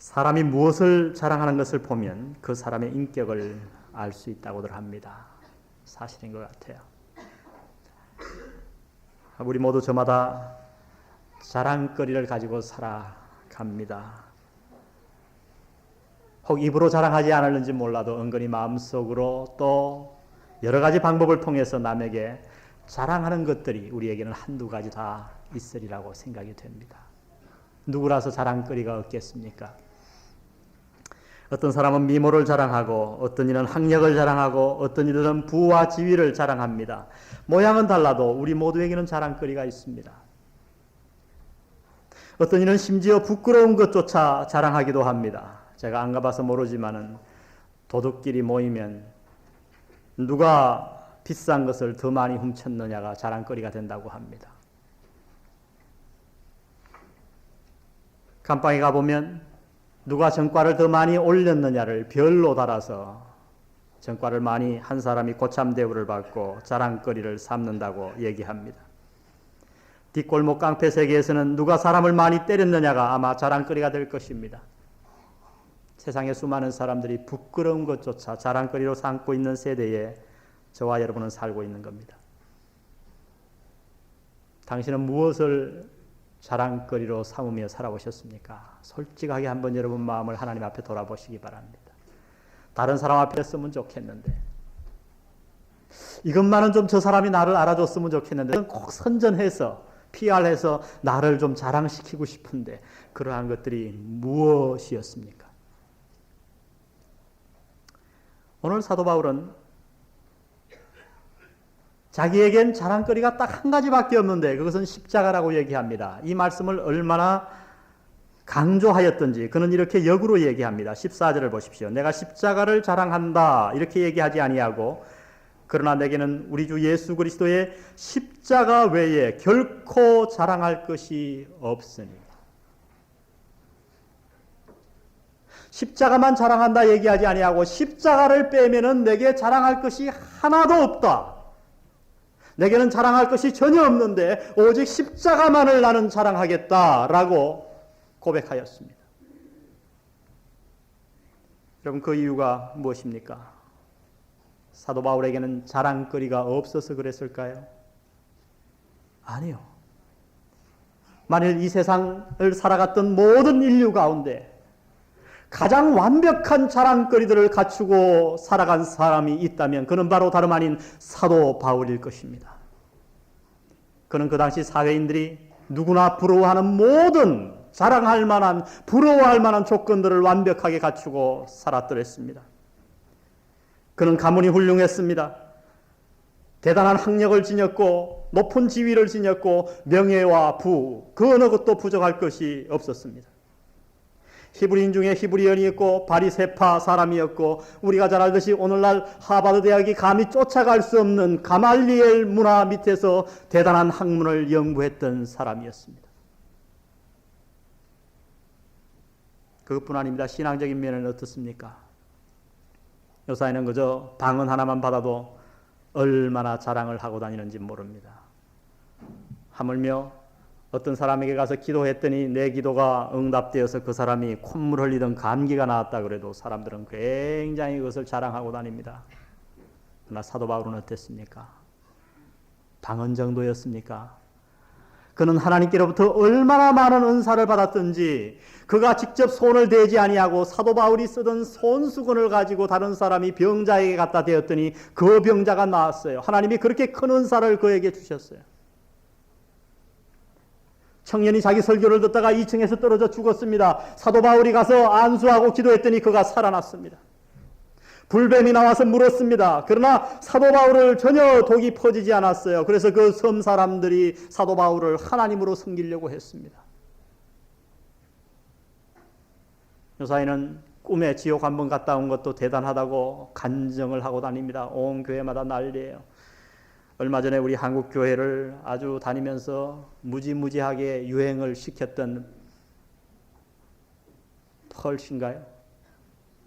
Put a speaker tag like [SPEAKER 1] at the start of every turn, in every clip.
[SPEAKER 1] 사람이 무엇을 자랑하는 것을 보면 그 사람의 인격을 알 수 있다고들 합니다. 사실인 것 같아요. 우리 모두 저마다 자랑거리를 가지고 살아갑니다. 혹 입으로 자랑하지 않았는지 몰라도 은근히 마음속으로 또 여러 가지 방법을 통해서 남에게 자랑하는 것들이 우리에게는 한두 가지 다 있으리라고 생각이 됩니다. 누구라서 자랑거리가 없겠습니까? 어떤 사람은 미모를 자랑하고 어떤 이는 학력을 자랑하고 어떤 이들은 부와 지위를 자랑합니다. 모양은 달라도 우리 모두에게는 자랑거리가 있습니다. 어떤 이는 심지어 부끄러운 것조차 자랑하기도 합니다. 제가 안 가봐서 모르지만은 도둑끼리 모이면 누가 비싼 것을 더 많이 훔쳤느냐가 자랑거리가 된다고 합니다. 감방에 가보면 누가 전과를 더 많이 올렸느냐를 별로 달아서 전과를 많이 한 사람이 고참 대우를 받고 자랑거리를 삼는다고 얘기합니다. 뒷골목 깡패 세계에서는 누가 사람을 많이 때렸느냐가 아마 자랑거리가 될 것입니다. 세상의 수많은 사람들이 부끄러운 것조차 자랑거리로 삼고 있는 세대에 저와 여러분은 살고 있는 겁니다. 당신은 무엇을 자랑거리로 삼으며 살아오셨습니까? 솔직하게 한번 여러분 마음을 하나님 앞에 돌아보시기 바랍니다. 다른 사람 앞에 쓰면 좋겠는데 이것만은 좀 저 사람이 나를 알아줬으면 좋겠는데 꼭 선전해서 PR해서 나를 좀 자랑시키고 싶은데 그러한 것들이 무엇이었습니까? 오늘 사도 바울은 자기에겐 자랑거리가 딱 한 가지밖에 없는데 그것은 십자가라고 얘기합니다. 이 말씀을 얼마나 강조하였던지 그는 이렇게 역으로 얘기합니다. 14절을 보십시오. 내가 십자가를 자랑한다 이렇게 얘기하지 아니하고 그러나 내게는 우리 주 예수 그리스도의 십자가 외에 결코 자랑할 것이 없으니. 십자가만 자랑한다 얘기하지 아니하고 십자가를 빼면은 내게 자랑할 것이 하나도 없다. 내게는 자랑할 것이 전혀 없는데 오직 십자가만을 나는 자랑하겠다라고 고백하였습니다. 여러분 그 이유가 무엇입니까? 사도 바울에게는 자랑거리가 없어서 그랬을까요? 아니요. 만일 이 세상을 살아갔던 모든 인류 가운데 가장 완벽한 자랑거리들을 갖추고 살아간 사람이 있다면 그는 바로 다름 아닌 사도 바울일 것입니다. 그는 그 당시 사회인들이 누구나 부러워하는 모든 자랑할 만한 부러워할 만한 조건들을 완벽하게 갖추고 살았더랬습니다. 그는 가문이 훌륭했습니다. 대단한 학력을 지녔고 높은 지위를 지녔고 명예와 부 그 어느 것도 부족할 것이 없었습니다. 히브리인 중에 히브리인이었고 바리새파 사람이었고 우리가 잘 알듯이 오늘날 하버드 대학이 감히 쫓아갈 수 없는 가말리엘 문화 밑에서 대단한 학문을 연구했던 사람이었습니다. 그것뿐 아닙니다. 신앙적인 면은 어떻습니까? 요사이는 그저 방언 하나만 받아도 얼마나 자랑을 하고 다니는지 모릅니다. 하물며 어떤 사람에게 가서 기도했더니 내 기도가 응답되어서 그 사람이 콧물 흘리던 감기가 나았다 그래도 사람들은 굉장히 그것을 자랑하고 다닙니다. 그러나 사도 바울은 어땠습니까? 방언 정도였습니까? 그는 하나님께로부터 얼마나 많은 은사를 받았던지 그가 직접 손을 대지 아니하고 사도 바울이 쓰던 손수건을 가지고 다른 사람이 병자에게 갖다 대었더니 그 병자가 나았어요. 하나님이 그렇게 큰 은사를 그에게 주셨어요. 청년이 자기 설교를 듣다가 2층에서 떨어져 죽었습니다. 사도 바울이 가서 안수하고 기도했더니 그가 살아났습니다. 불뱀이 나와서 물었습니다. 그러나 사도 바울을 전혀 독이 퍼지지 않았어요. 그래서 그 섬 사람들이 사도 바울을 하나님으로 섬기려고 했습니다. 요사이는 꿈에 지옥 한번 갔다 온 것도 대단하다고 간증을 하고 다닙니다. 온 교회마다 난리예요. 얼마 전에 우리 한국 교회를 아주 다니면서 무지무지하게 유행을 시켰던 펄신가요?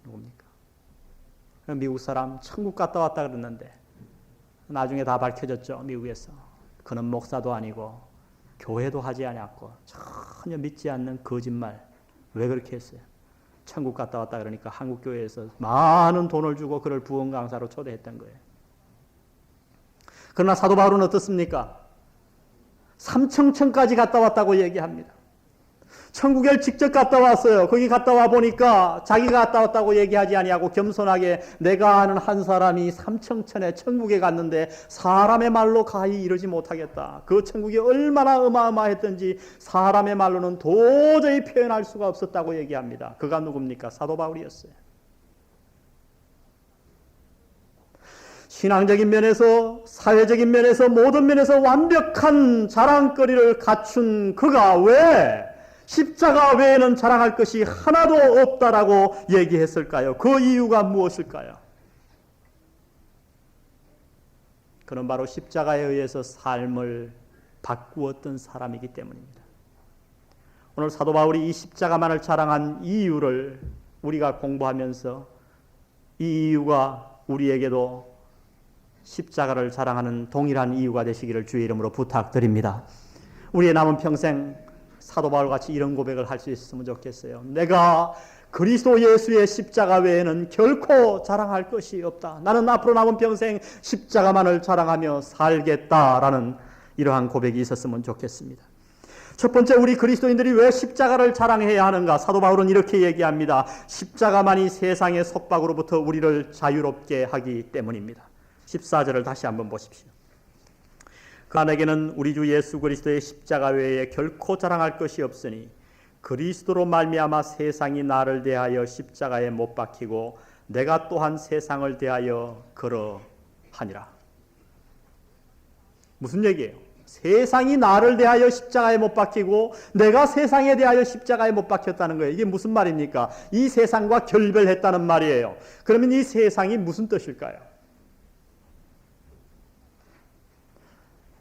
[SPEAKER 1] 누굽니까? 미국 사람 천국 갔다 왔다 그랬는데 나중에 다 밝혀졌죠. 미국에서. 그는 목사도 아니고 교회도 하지 않았고 전혀 믿지 않는 거짓말. 왜 그렇게 했어요? 천국 갔다 왔다 그러니까 한국 교회에서 많은 돈을 주고 그를 부흥 강사로 초대했던 거예요. 그러나 사도 바울은 어떻습니까? 삼청천까지 갔다 왔다고 얘기합니다. 천국에 직접 갔다 왔어요. 거기 갔다 와 보니까 자기가 갔다 왔다고 얘기하지 아니하고 겸손하게 내가 아는 한 사람이 삼청천에 천국에 갔는데 사람의 말로 가히 이르지 못하겠다. 그 천국이 얼마나 어마어마했던지 사람의 말로는 도저히 표현할 수가 없었다고 얘기합니다. 그가 누굽니까? 사도 바울이었어요. 신앙적인 면에서, 사회적인 면에서, 모든 면에서 완벽한 자랑거리를 갖춘 그가 왜 십자가 외에는 자랑할 것이 하나도 없다라고 얘기했을까요? 그 이유가 무엇일까요? 그는 바로 십자가에 의해서 삶을 바꾸었던 사람이기 때문입니다. 오늘 사도 바울이 이 십자가만을 자랑한 이유를 우리가 공부하면서 이 이유가 우리에게도 십자가를 자랑하는 동일한 이유가 되시기를 주의 이름으로 부탁드립니다. 우리의 남은 평생 사도 바울같이 이런 고백을 할 수 있었으면 좋겠어요. 내가 그리스도 예수의 십자가 외에는 결코 자랑할 것이 없다. 나는 앞으로 남은 평생 십자가만을 자랑하며 살겠다라는 이러한 고백이 있었으면 좋겠습니다. 첫 번째, 우리 그리스도인들이 왜 십자가를 자랑해야 하는가? 사도 바울은 이렇게 얘기합니다. 십자가만이 세상의 속박으로부터 우리를 자유롭게 하기 때문입니다. 14절을 다시 한번 보십시오. 그에게는 우리 주 예수 그리스도의 십자가 외에 결코 자랑할 것이 없으니 그리스도로 말미암아 세상이 나를 대하여 십자가에 못 박히고 내가 또한 세상을 대하여 그러하니라. 무슨 얘기예요? 세상이 나를 대하여 십자가에 못 박히고 내가 세상에 대하여 십자가에 못 박혔다는 거예요. 이게 무슨 말입니까? 이 세상과 결별했다는 말이에요. 그러면 이 세상이 무슨 뜻일까요?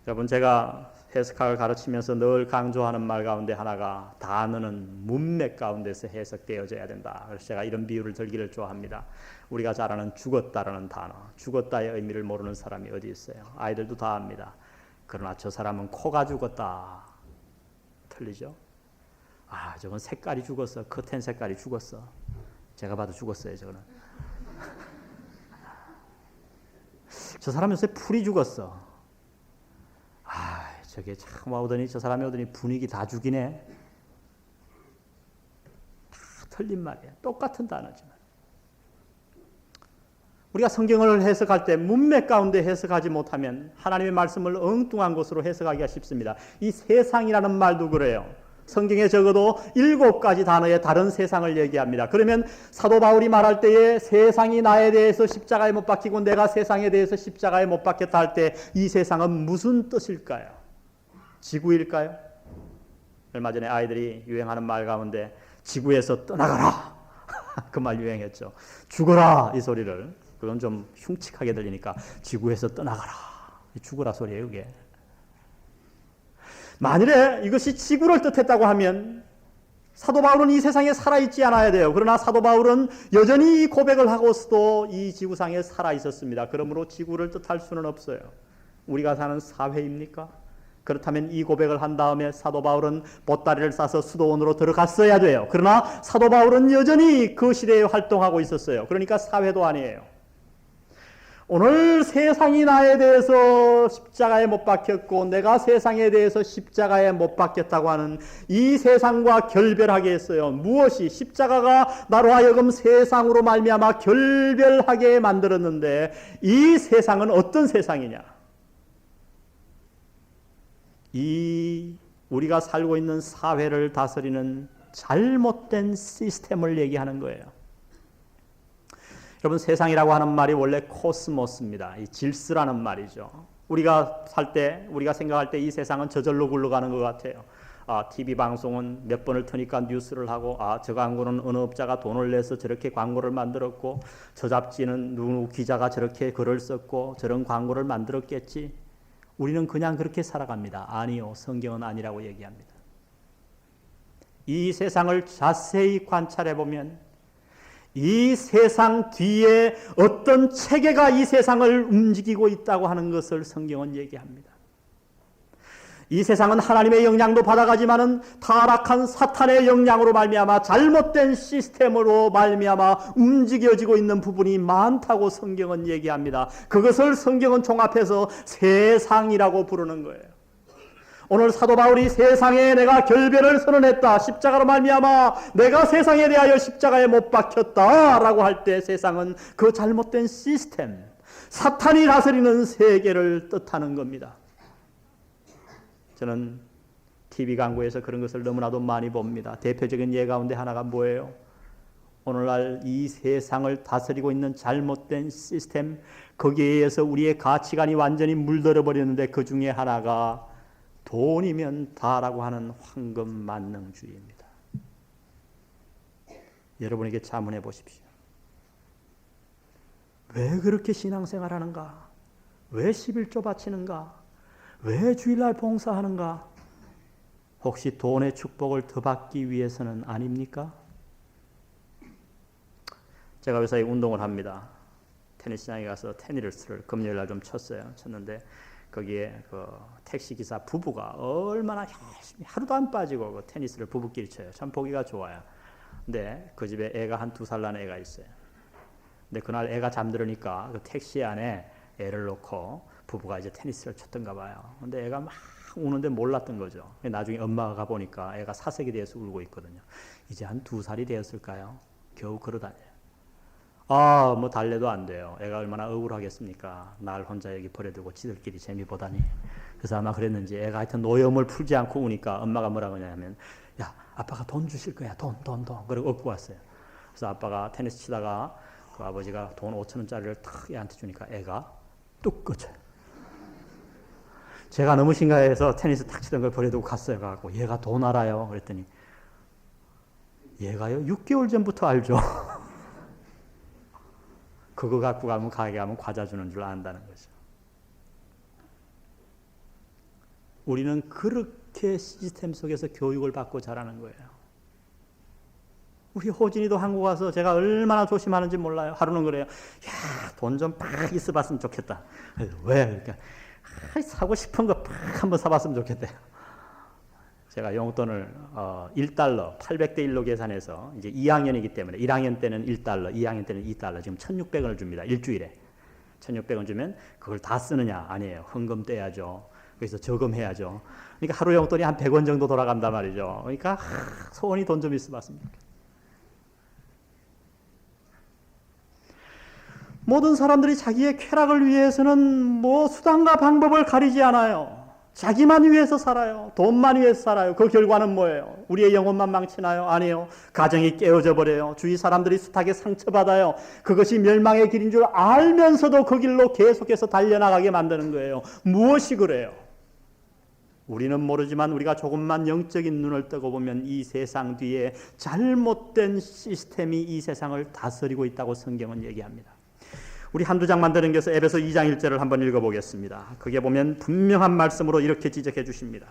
[SPEAKER 1] 여러분, 제가 해석학을 가르치면서 늘 강조하는 말 가운데 하나가 단어는 문맥 가운데서 해석되어져야 된다. 그래서 제가 이런 비유를 들기를 좋아합니다. 우리가 잘 아는 죽었다라는 단어, 죽었다의 의미를 모르는 사람이 어디 있어요? 아이들도 다 압니다. 그러나 저 사람은 코가 죽었다. 틀리죠? 아, 저건 색깔이 죽었어. 커튼 색깔이 죽었어. 제가 봐도 죽었어요, 저거는. 저 사람 요새 풀이 죽었어. 아, 저게 참 오더니 저 사람이 오더니 분위기 다 죽이네. 다 틀린 말이야. 똑같은 단어지만. 우리가 성경을 해석할 때 문맥 가운데 해석하지 못하면 하나님의 말씀을 엉뚱한 것으로 해석하기가 쉽습니다. 이 세상이라는 말도 그래요. 성경에 적어도 7가지 단어의 다른 세상을 얘기합니다. 그러면 사도 바울이 말할 때에 세상이 나에 대해서 십자가에 못 박히고 내가 세상에 대해서 십자가에 못 박혔다 할 때 이 세상은 무슨 뜻일까요? 지구일까요? 얼마 전에 아이들이 유행하는 말 가운데 지구에서 떠나가라 그 말 유행했죠. 죽어라 이 소리를. 그건 좀 흉측하게 들리니까 지구에서 떠나가라. 죽어라 소리예요 이게. 만일에 이것이 지구를 뜻했다고 하면 사도 바울은 이 세상에 살아있지 않아야 돼요. 그러나 사도 바울은 여전히 이 고백을 하고서도 이 지구상에 살아있었습니다. 그러므로 지구를 뜻할 수는 없어요. 우리가 사는 사회입니까? 그렇다면 이 고백을 한 다음에 사도 바울은 보따리를 싸서 수도원으로 들어갔어야 돼요. 그러나 사도 바울은 여전히 그 시대에 활동하고 있었어요. 그러니까 사회도 아니에요. 오늘 세상이 나에 대해서 십자가에 못 박혔고 내가 세상에 대해서 십자가에 못 박혔다고 하는 이 세상과 결별하게 했어요. 무엇이? 십자가가 나로 하여금 세상으로 말미암아 결별하게 만들었는데 이 세상은 어떤 세상이냐? 이 우리가 살고 있는 사회를 다스리는 잘못된 시스템을 얘기하는 거예요. 여러분, 세상이라고 하는 말이 원래 코스모스입니다. 이 질서라는 말이죠. 우리가 살 때, 우리가 생각할 때 이 세상은 저절로 굴러가는 것 같아요. TV 방송은 몇 번을 트니까 뉴스를 하고, 저 광고는 어느 업자가 돈을 내서 저렇게 광고를 만들었고, 저 잡지는 누구 기자가 저렇게 글을 썼고, 저런 광고를 만들었겠지. 우리는 그냥 그렇게 살아갑니다. 아니요, 성경은 아니라고 얘기합니다. 이 세상을 자세히 관찰해 보면 이 세상 뒤에 어떤 체계가 이 세상을 움직이고 있다고 하는 것을 성경은 얘기합니다. 이 세상은 하나님의 영향도 받아가지만은 타락한 사탄의 영향으로 말미암아 잘못된 시스템으로 말미암아 움직여지고 있는 부분이 많다고 성경은 얘기합니다. 그것을 성경은 종합해서 세상이라고 부르는 거예요. 오늘 사도 바울이 세상에 내가 결별을 선언했다. 십자가로 말미암아 내가 세상에 대하여 십자가에 못 박혔다라고 할 때 세상은 그 잘못된 시스템, 사탄이 다스리는 세계를 뜻하는 겁니다. 저는 TV 광고에서 그런 것을 너무나도 많이 봅니다. 대표적인 예 가운데 하나가 뭐예요? 오늘날 이 세상을 다스리고 있는 잘못된 시스템, 거기에 의해서 우리의 가치관이 완전히 물들어 버리는데 그 중에 하나가 돈이면 다라고 하는 황금 만능주의입니다. 여러분에게 자문해 보십시오. 왜 그렇게 신앙생활 하는가? 왜 11조 바치는가? 왜 주일날 봉사하는가? 혹시 돈의 축복을 더 받기 위해서는 아닙니까? 제가 요새 운동을 합니다. 테니스장에 가서 테니스를 금요일날 좀 쳤는데 거기에 그 택시기사 부부가 얼마나 열심히 하루도 안 빠지고 그 테니스를 부부끼리 쳐요. 참 보기가 좋아요. 근데 그 집에 애가 한 2살 난 애가 있어요. 근데 그날 애가 잠들으니까 그 택시 안에 애를 놓고 부부가 이제 테니스를 쳤던가 봐요. 근데 애가 막 우는데 몰랐던 거죠. 나중에 엄마가 가보니까 애가 사색이 되어서 울고 있거든요. 이제 한 2살이 되었을까요? 겨우 걸어다녀요. 뭐 달래도 안 돼요. 애가 얼마나 억울하겠습니까? 날 혼자 여기 버려두고 지들끼리 재미 보다니. 그래서 아마 그랬는지 애가 하여튼 노염을 풀지 않고 우니까 엄마가 뭐라고 하냐면, 야, 아빠가 돈 주실 거야. 돈. 그리고 얻고 왔어요. 그래서 아빠가 테니스 치다가 그 아버지가 돈 5,000원짜리를 탁 애한테 주니까 애가 뚝 꺼져요. 제가 너무 심각해서 테니스 탁 치던 걸 버려두고 갔어요. 가고 얘가 돈 알아요. 그랬더니 얘가요 6개월 전부터 알죠. 그거 갖고 가면 가게 가면 과자 주는 줄 안다는 거죠. 우리는 그렇게 시스템 속에서 교육을 받고 자라는 거예요. 우리 호진이도 한국 와서 제가 얼마나 조심하는지 몰라요. 하루는 그래요. 야, 돈 좀 팍 있어봤으면 좋겠다. 왜? 그러니까 사고 싶은 거 팍 한번 사봤으면 좋겠대요. 제가 용돈을 1달러, 800대 1로 계산해서 이제 2학년이기 때문에 1학년 때는 1달러, 2학년 때는 2달러, 지금 1,600원을 줍니다. 일주일에. 1,600원 주면 그걸 다 쓰느냐? 아니에요. 헌금 떼야죠. 그래서 저금해야죠. 그러니까 하루 용돈이 한 100원 정도 돌아간단 말이죠. 그러니까 소원이 돈 좀 있어봤습니다. 모든 사람들이 자기의 쾌락을 위해서는 뭐 수단과 방법을 가리지 않아요. 자기만 위해서 살아요. 돈만 위해서 살아요. 그 결과는 뭐예요? 우리의 영혼만 망치나요? 아니에요. 가정이 깨어져 버려요. 주위 사람들이 숱하게 상처받아요. 그것이 멸망의 길인 줄 알면서도 그 길로 계속해서 달려나가게 만드는 거예요. 무엇이 그래요? 우리는 모르지만 우리가 조금만 영적인 눈을 뜨고 보면 이 세상 뒤에 잘못된 시스템이 이 세상을 다스리고 있다고 성경은 얘기합니다. 우리 한두 장만 드는 서 에베소 2장 1절을 한번 읽어보겠습니다. 그게 보면 분명한 말씀으로 이렇게 지적해 주십니다.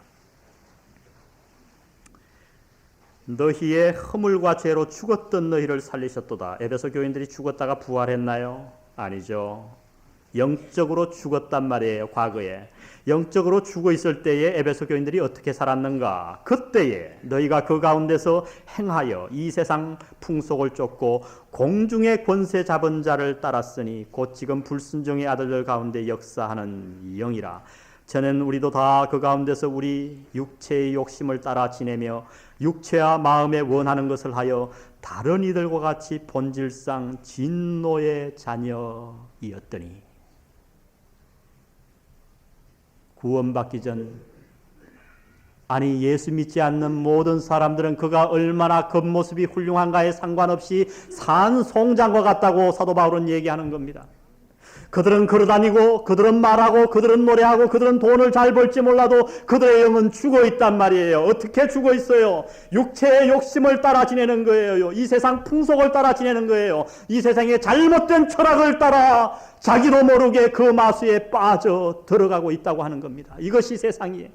[SPEAKER 1] 너희의 허물과 죄로 죽었던 너희를 살리셨도다. 에베소 교인들이 죽었다가 부활했나요? 아니죠. 영적으로 죽었단 말이에요. 과거에. 영적으로 죽어 있을 때에 에베소 교인들이 어떻게 살았는가? 그때에 너희가 그 가운데서 행하여 이 세상 풍속을 쫓고 공중의 권세 잡은 자를 따랐으니 곧 지금 불순종의 아들들 가운데 역사하는 영이라. 저는 우리도 다 그 가운데서 우리 육체의 욕심을 따라 지내며 육체와 마음에 원하는 것을 하여 다른 이들과 같이 본질상 진노의 자녀이었더니 구원받기 전, 아니 예수 믿지 않는 모든 사람들은 그가 얼마나 겉모습이 훌륭한가에 상관없이 산송장과 같다고 사도 바울은 얘기하는 겁니다. 그들은 걸어다니고 그들은 말하고 그들은 노래하고 그들은 돈을 잘 벌지 몰라도 그들의 영은 죽어 있단 말이에요. 어떻게 죽어 있어요? 육체의 욕심을 따라 지내는 거예요. 이 세상 풍속을 따라 지내는 거예요. 이 세상의 잘못된 철학을 따라 자기도 모르게 그 마수에 빠져 들어가고 있다고 하는 겁니다. 이것이 세상이에요.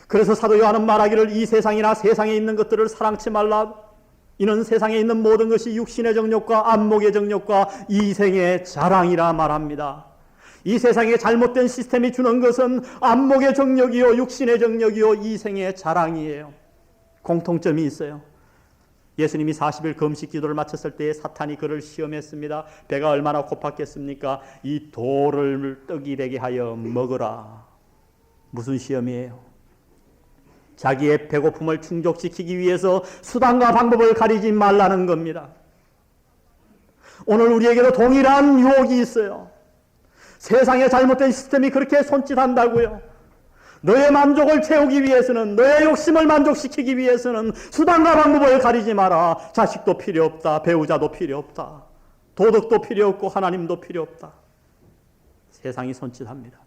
[SPEAKER 1] 그래서 사도 요한은 말하기를 이 세상이나 세상에 있는 것들을 사랑치 말라. 이는 세상에 있는 모든 것이 육신의 정욕과 안목의 정욕과 이생의 자랑이라 말합니다. 이 세상의 잘못된 시스템이 주는 것은 안목의 정력이요, 육신의 정력이요, 이생의 자랑이에요. 공통점이 있어요. 예수님이 40일 금식 기도를 마쳤을 때에 사탄이 그를 시험했습니다. 배가 얼마나 고팠겠습니까? 이 돌을 떡이 되게 하여 먹으라. 무슨 시험이에요? 자기의 배고픔을 충족시키기 위해서 수단과 방법을 가리지 말라는 겁니다. 오늘 우리에게도 동일한 유혹이 있어요. 세상의 잘못된 시스템이 그렇게 손짓한다고요. 너의 만족을 채우기 위해서는, 너의 욕심을 만족시키기 위해서는 수단과 방법을 가리지 마라. 자식도 필요 없다. 배우자도 필요 없다. 도덕도 필요 없고 하나님도 필요 없다. 세상이 손짓합니다.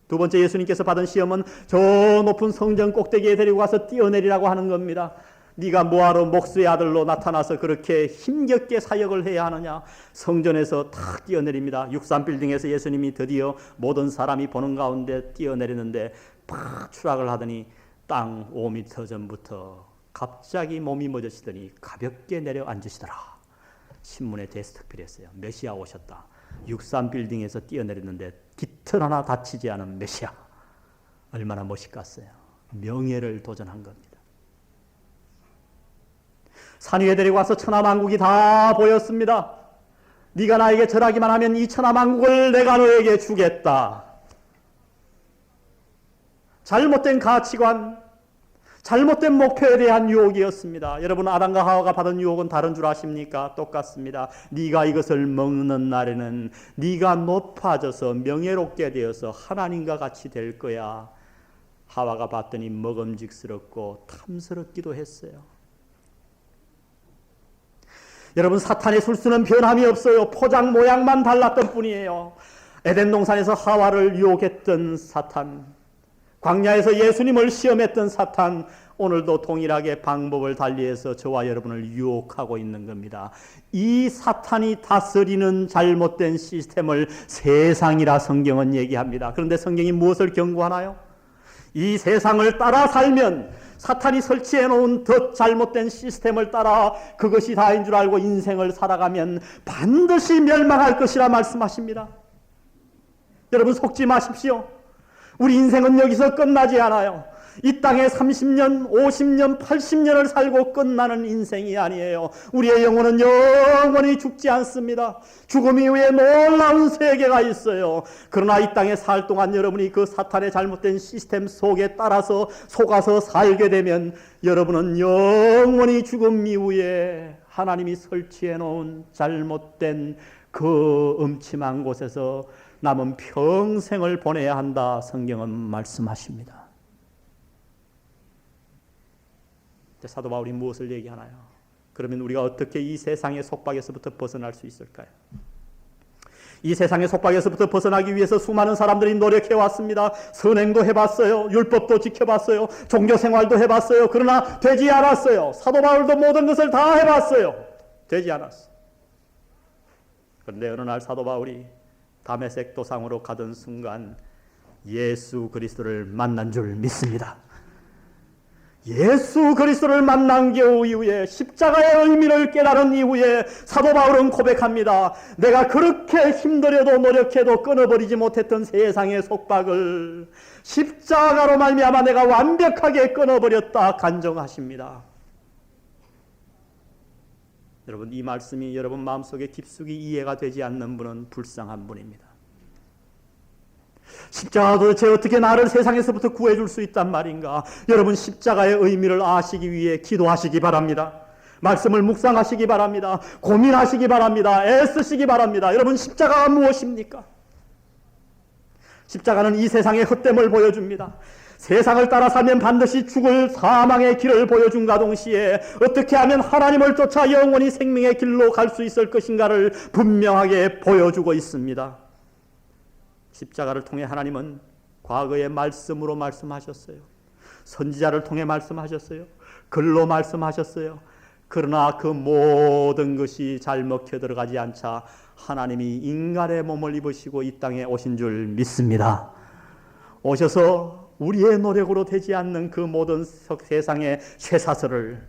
[SPEAKER 1] 두 번째, 예수님께서 받은 시험은 저 높은 성전 꼭대기에 데리고 가서 뛰어내리라고 하는 겁니다. 네가 뭐하러 목수의 아들로 나타나서 그렇게 힘겹게 사역을 해야 하느냐. 성전에서 탁 뛰어내립니다. 63빌딩에서 예수님이 드디어 모든 사람이 보는 가운데 뛰어내리는데 팍 추락을 하더니 땅 5m 전부터 갑자기 몸이 멎어지더니 가볍게 내려 앉으시더라. 신문에 대스특필했어요. 메시아 오셨다. 63빌딩에서 뛰어내렸는데 깃털 하나 다치지 않은 메시아. 얼마나 멋있겠어요. 명예를 도전한 겁니다. 산 위에 데리고 와서 천하만국이 다 보였습니다. 네가 나에게 절하기만 하면 이 천하만국을 내가 너에게 주겠다. 잘못된 가치관, 잘못된 목표에 대한 유혹이었습니다. 여러분, 아담과 하와가 받은 유혹은 다른 줄 아십니까? 똑같습니다. 네가 이것을 먹는 날에는 네가 높아져서 명예롭게 되어서 하나님과 같이 될 거야. 하와가 봤더니 먹음직스럽고 탐스럽기도 했어요. 여러분, 사탄의 술수는 변함이 없어요. 포장 모양만 달랐던 뿐이에요. 에덴 동산에서 하와를 유혹했던 사탄, 광야에서 예수님을 시험했던 사탄, 오늘도 동일하게 방법을 달리해서 저와 여러분을 유혹하고 있는 겁니다. 이 사탄이 다스리는 잘못된 시스템을 세상이라 성경은 얘기합니다. 그런데 성경이 무엇을 경고하나요? 이 세상을 따라 살면, 사탄이 설치해 놓은 더 잘못된 시스템을 따라 그것이 다인 줄 알고 인생을 살아가면 반드시 멸망할 것이라 말씀하십니다. 여러분, 속지 마십시오. 우리 인생은 여기서 끝나지 않아요. 이 땅에 30년, 50년, 80년을 살고 끝나는 인생이 아니에요. 우리의 영혼은 영원히 죽지 않습니다. 죽음 이후에 놀라운 세계가 있어요. 그러나 이 땅에 살 동안 여러분이 그 사탄의 잘못된 시스템 속에 따라서 속아서 살게 되면 여러분은 영원히 죽음 이후에 하나님이 설치해 놓은 잘못된 그 음침한 곳에서 남은 평생을 보내야 한다. 성경은 말씀하십니다. 사도 바울이 무엇을 얘기하나요? 그러면 우리가 어떻게 이 세상의 속박에서부터 벗어날 수 있을까요? 이 세상의 속박에서부터 벗어나기 위해서 수많은 사람들이 노력해왔습니다. 선행도 해봤어요. 율법도 지켜봤어요. 종교생활도 해봤어요. 그러나 되지 않았어요. 사도 바울도 모든 것을 다 해봤어요. 되지 않았어요. 그런데 어느 날 사도 바울이 다메섹 도상으로 가던 순간 예수 그리스도를 만난 줄 믿습니다. 예수 그리스도를 만난 겨우 이후에, 십자가의 의미를 깨달은 이후에 사도 바울은 고백합니다. 내가 그렇게 힘들여도 노력해도 끊어버리지 못했던 세상의 속박을 십자가로 말미암아 내가 완벽하게 끊어버렸다 간정하십니다. 여러분, 이 말씀이 여러분 마음속에 깊숙이 이해가 되지 않는 분은 불쌍한 분입니다. 십자가가 도대체 어떻게 나를 세상에서부터 구해줄 수 있단 말인가? 여러분, 십자가의 의미를 아시기 위해 기도하시기 바랍니다. 말씀을 묵상하시기 바랍니다. 고민하시기 바랍니다. 애쓰시기 바랍니다. 여러분, 십자가가 무엇입니까? 십자가는 이 세상의 헛됨을 보여줍니다. 세상을 따라 살면 반드시 죽을 사망의 길을 보여준과 동시에 어떻게 하면 하나님을 쫓아 영원히 생명의 길로 갈 수 있을 것인가를 분명하게 보여주고 있습니다. 십자가를 통해 하나님은 과거의 말씀으로 말씀하셨어요. 선지자를 통해 말씀하셨어요. 글로 말씀하셨어요. 그러나 그 모든 것이 잘 먹혀 들어가지 않자 하나님이 인간의 몸을 입으시고 이 땅에 오신 줄 믿습니다. 오셔서 우리의 노력으로 되지 않는 그 모든 세상의 쇠사슬을,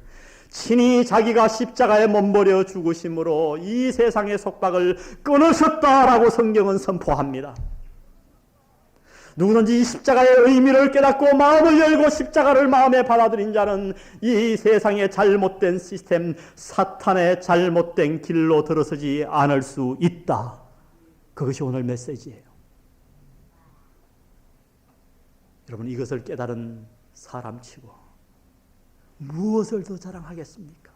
[SPEAKER 1] 친히 자기가 십자가에 몸버려 죽으심으로 이 세상의 속박을 끊으셨다라고 성경은 선포합니다. 누구든지 이 십자가의 의미를 깨닫고 마음을 열고 십자가를 마음에 받아들인 자는 이 세상의 잘못된 시스템, 사탄의 잘못된 길로 들어서지 않을 수 있다. 그것이 오늘 메시지예요. 여러분, 이것을 깨달은 사람치고 무엇을 더 자랑하겠습니까?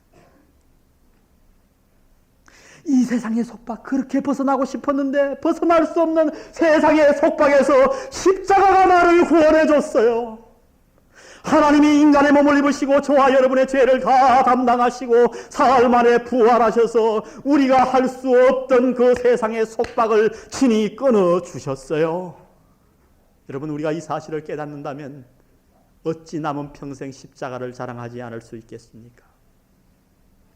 [SPEAKER 1] 이 세상의 속박, 그렇게 벗어나고 싶었는데 벗어날 수 없는 세상의 속박에서 십자가가 나를 구원해 줬어요. 하나님이 인간의 몸을 입으시고 저와 여러분의 죄를 다 담당하시고 사흘 만에 부활하셔서 우리가 할 수 없던 그 세상의 속박을 친히 끊어 주셨어요. 여러분, 우리가 이 사실을 깨닫는다면 어찌 남은 평생 십자가를 자랑하지 않을 수 있겠습니까?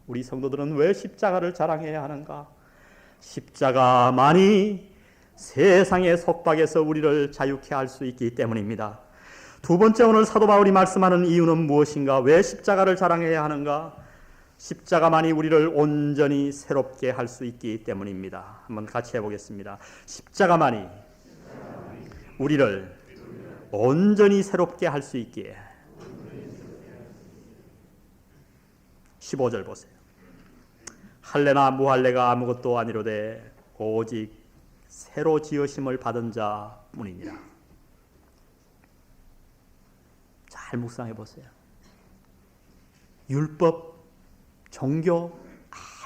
[SPEAKER 1] 우리 성도들은 왜 십자가를 자랑해야 하는가? 십자가만이 세상의 속박에서 우리를 자유케 할 수 있기 때문입니다. 두 번째, 오늘 사도 바울이 말씀하는 이유는 무엇인가? 왜 십자가를 자랑해야 하는가? 십자가만이 우리를 온전히 새롭게 할 수 있기 때문입니다. 한번 같이 해보겠습니다. 십자가만이 우리를 온전히 새롭게 할 수 있기에. 15절 보세요. 할례나 무할례가 아무것도 아니로되 오직 새로 지으심을 받은 자뿐이니라. 잘 묵상해 보세요. 율법, 종교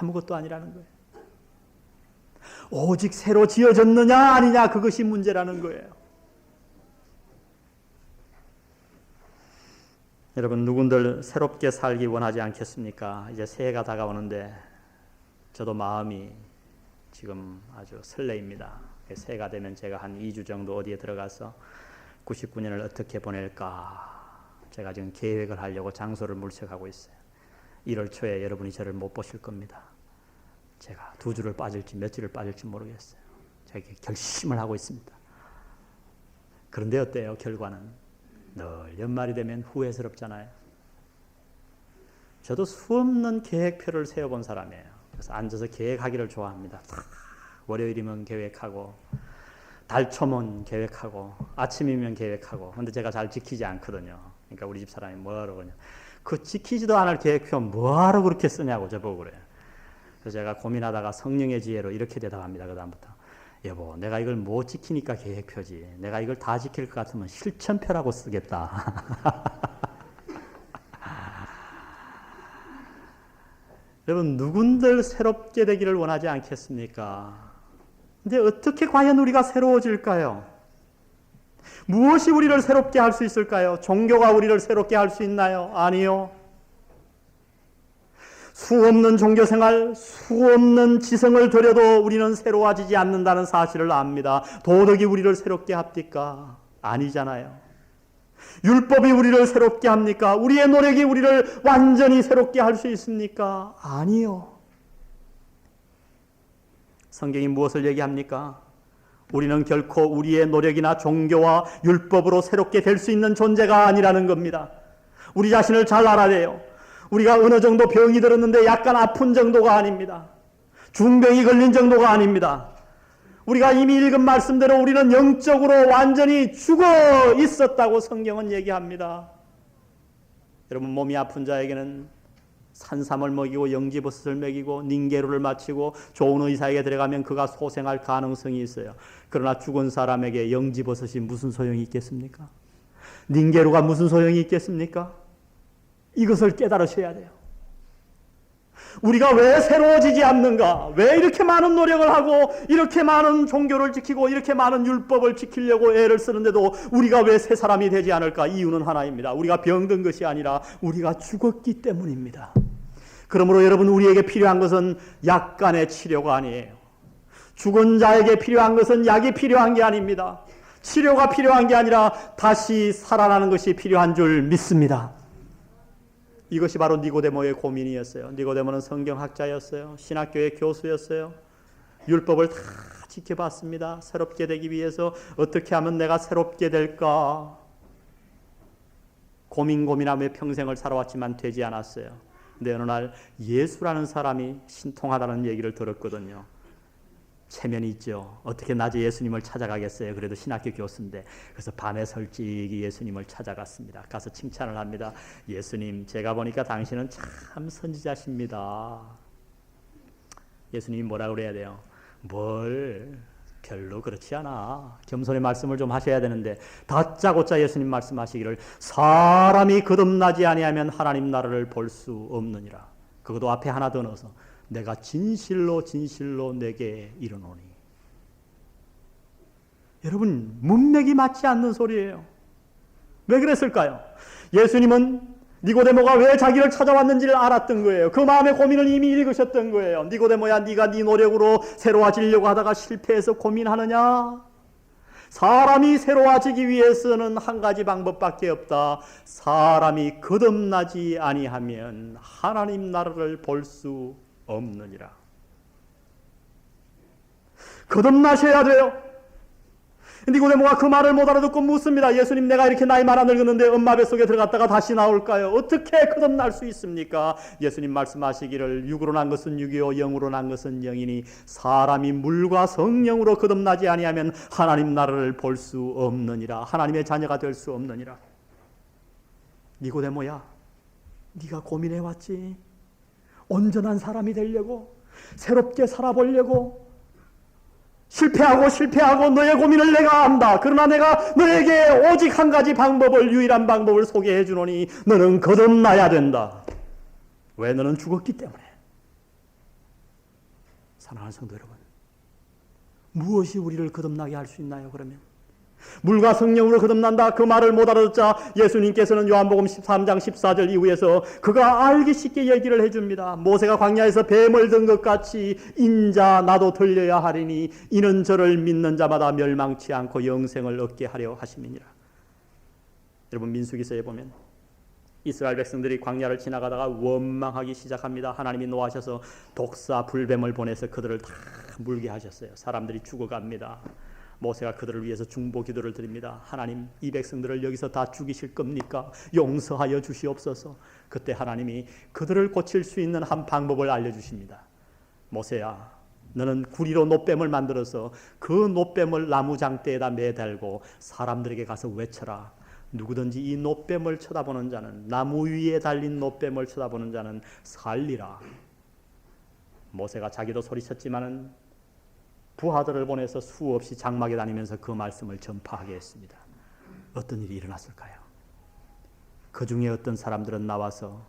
[SPEAKER 1] 아무것도 아니라는 거예요. 오직 새로 지어졌느냐 아니냐, 그것이 문제라는 거예요. 여러분, 누군들 새롭게 살기 원하지 않겠습니까? 이제 새해가 다가오는데 저도 마음이 지금 아주 설레입니다. 새해가 되면 제가 한 2주 정도 어디에 들어가서 99년을 어떻게 보낼까 제가 지금 계획을 하려고 장소를 물색하고 있어요. 1월 초에 여러분이 저를 못 보실 겁니다. 제가 2주를 빠질지 며칠을 빠질지 모르겠어요. 제가 결심을 하고 있습니다. 그런데 어때요? 결과는 늘 연말이 되면 후회스럽잖아요. 저도 수없는 계획표를 세워본 사람이에요. 그래서 앉아서 계획하기를 좋아합니다. 월요일이면 계획하고, 달초면 계획하고, 아침이면 계획하고. 근데 제가 잘 지키지 않거든요. 그러니까 우리 집 사람이 뭐하러 그러냐, 그 지키지도 않을 계획표 뭐하러 그렇게 쓰냐고 저보고 그래요. 그래서 제가 고민하다가 성령의 지혜로 이렇게 대답합니다. 그 다음부터, 여보, 내가 이걸 못 지키니까 계획표지. 내가 이걸 다 지킬 것 같으면 실천표라고 쓰겠다. 여러분, 누군들 새롭게 되기를 원하지 않겠습니까? 근데 어떻게 과연 우리가 새로워질까요? 무엇이 우리를 새롭게 할 수 있을까요? 종교가 우리를 새롭게 할 수 있나요? 아니요. 수없는 종교생활, 수없는 지성을 들여도 우리는 새로워지지 않는다는 사실을 압니다. 도덕이 우리를 새롭게 합니까? 아니잖아요. 율법이 우리를 새롭게 합니까? 우리의 노력이 우리를 완전히 새롭게 할 수 있습니까? 아니요. 성경이 무엇을 얘기합니까? 우리는 결코 우리의 노력이나 종교와 율법으로 새롭게 될 수 있는 존재가 아니라는 겁니다. 우리 자신을 잘 알아야 돼요. 우리가 어느 정도 병이 들었는데 약간 아픈 정도가 아닙니다. 중병이 걸린 정도가 아닙니다. 우리가 이미 읽은 말씀대로 우리는 영적으로 완전히 죽어 있었다고 성경은 얘기합니다. 여러분, 몸이 아픈 자에게는 산삼을 먹이고 영지버섯을 먹이고 닌게루를 마치고 좋은 의사에게 들어가면 그가 소생할 가능성이 있어요. 그러나 죽은 사람에게 영지버섯이 무슨 소용이 있겠습니까? 닌게루가 무슨 소용이 있겠습니까? 이것을 깨달으셔야 돼요. 우리가 왜 새로워지지 않는가? 왜 이렇게 많은 노력을 하고 이렇게 많은 종교를 지키고 이렇게 많은 율법을 지키려고 애를 쓰는데도 우리가 왜 새 사람이 되지 않을까? 이유는 하나입니다. 우리가 병든 것이 아니라 우리가 죽었기 때문입니다. 그러므로 여러분, 우리에게 필요한 것은 약간의 치료가 아니에요. 죽은 자에게 필요한 것은 약이 필요한 게 아닙니다. 치료가 필요한 게 아니라 다시 살아나는 것이 필요한 줄 믿습니다. 이것이 바로 니고데모의 고민이었어요. 니고데모는 성경학자였어요. 신학교의 교수였어요. 율법을 다 지켜봤습니다. 새롭게 되기 위해서 어떻게 하면 내가 새롭게 될까? 고민하며 평생을 살아왔지만 되지 않았어요. 근데 어느 날 예수라는 사람이 신통하다는 얘기를 들었거든요. 체면이 있죠. 어떻게 낮에 예수님을 찾아가겠어요. 그래도 신학교 교수인데. 그래서 밤에 솔직히 예수님을 찾아갔습니다. 가서 칭찬을 합니다. 예수님, 제가 보니까 당신은 참 선지자십니다. 예수님이 뭐라 그래야 돼요? 뭘, 별로 그렇지 않아. 겸손의 말씀을 좀 하셔야 되는데 다짜고짜 예수님 말씀하시기를 사람이 거듭나지 아니하면 하나님 나라를 볼 수 없느니라. 그것도 앞에 하나 더 넣어서 내가 진실로 진실로 내게 이르노니. 여러분, 문맥이 맞지 않는 소리예요. 왜 그랬을까요? 예수님은 니고데모가 왜 자기를 찾아왔는지를 알았던 거예요. 그 마음의 고민을 이미 읽으셨던 거예요. 니고데모야, 네가 네 노력으로 새로워지려고 하다가 실패해서 고민하느냐? 사람이 새로워지기 위해서는 한 가지 방법밖에 없다. 사람이 거듭나지 아니하면 하나님 나라를 볼 수 없느니라. 거듭나셔야 돼요. 니고데모가 그 말을 못 알아듣고 묻습니다. 예수님, 내가 이렇게 나이 많아 늙었는데 엄마 뱃속에 들어갔다가 다시 나올까요? 어떻게 거듭날 수 있습니까? 예수님 말씀하시기를 육으로 난 것은 육이요 영으로 난 것은 영이니 사람이 물과 성령으로 거듭나지 아니하면 하나님 나라를 볼 수 없느니라. 하나님의 자녀가 될 수 없느니라. 니고데모야, 네가 고민해왔지? 온전한 사람이 되려고, 새롭게 살아보려고, 실패하고 너의 고민을 내가 안다. 그러나 내가 너에게 오직 한 가지 방법을, 유일한 방법을 소개해 주노니 너는 거듭나야 된다. 왜? 너는 죽었기 때문에. 사랑하는 성도 여러분, 무엇이 우리를 거듭나게 할 수 있나요? 그러면 물과 성령으로 거듭난다. 그 말을 못 알아듣자 예수님께서는 요한복음 13장 14절 이후에서 그가 알기 쉽게 얘기를 해줍니다. 모세가 광야에서 뱀을 든 것 같이 인자 나도 들려야 하리니 이는 저를 믿는 자마다 멸망치 않고 영생을 얻게 하려 하심이니라. 여러분, 민수기서에 보면 이스라엘 백성들이 광야를 지나가다가 원망하기 시작합니다. 하나님이 노하셔서 독사 불뱀을 보내서 그들을 다 물게 하셨어요. 사람들이 죽어갑니다. 모세가 그들을 위해서 중보 기도를 드립니다. 하나님, 이 백성들을 여기서 다 죽이실 겁니까? 용서하여 주시옵소서. 그때 하나님이 그들을 고칠 수 있는 한 방법을 알려주십니다. 모세야, 너는 구리로 놋뱀을 만들어서 그 놋뱀을 나무장대에다 매달고 사람들에게 가서 외쳐라. 누구든지 이 놋뱀을 쳐다보는 자는, 나무 위에 달린 놋뱀을 쳐다보는 자는 살리라. 모세가 자기도 소리쳤지만은 부하들을 보내서 수없이 장막에 다니면서 그 말씀을 전파하게 했습니다. 어떤 일이 일어났을까요? 그 중에 어떤 사람들은 나와서,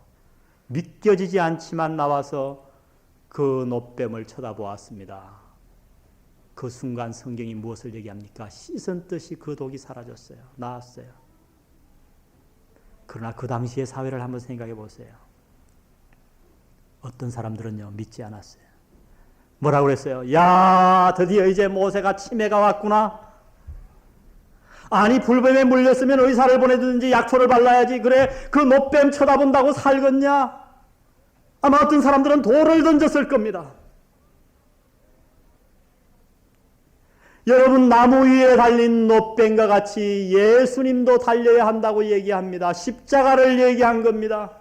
[SPEAKER 1] 믿겨지지 않지만 나와서 그 놋뱀을 쳐다보았습니다. 그 순간 성경이 무엇을 얘기합니까? 씻은 듯이 그 독이 사라졌어요. 나았어요. 그러나 그 당시의 사회를 한번 생각해 보세요. 어떤 사람들은요, 믿지 않았어요. 뭐라고 그랬어요? 야, 드디어 이제 모세가 치매가 왔구나. 아니, 불뱀에 물렸으면 의사를 보내든지 약초를 발라야지. 그래, 그 놋뱀 쳐다본다고 살겠냐? 아마 어떤 사람들은 돌을 던졌을 겁니다. 여러분, 나무 위에 달린 놋뱀과 같이 예수님도 달려야 한다고 얘기합니다. 십자가를 얘기한 겁니다.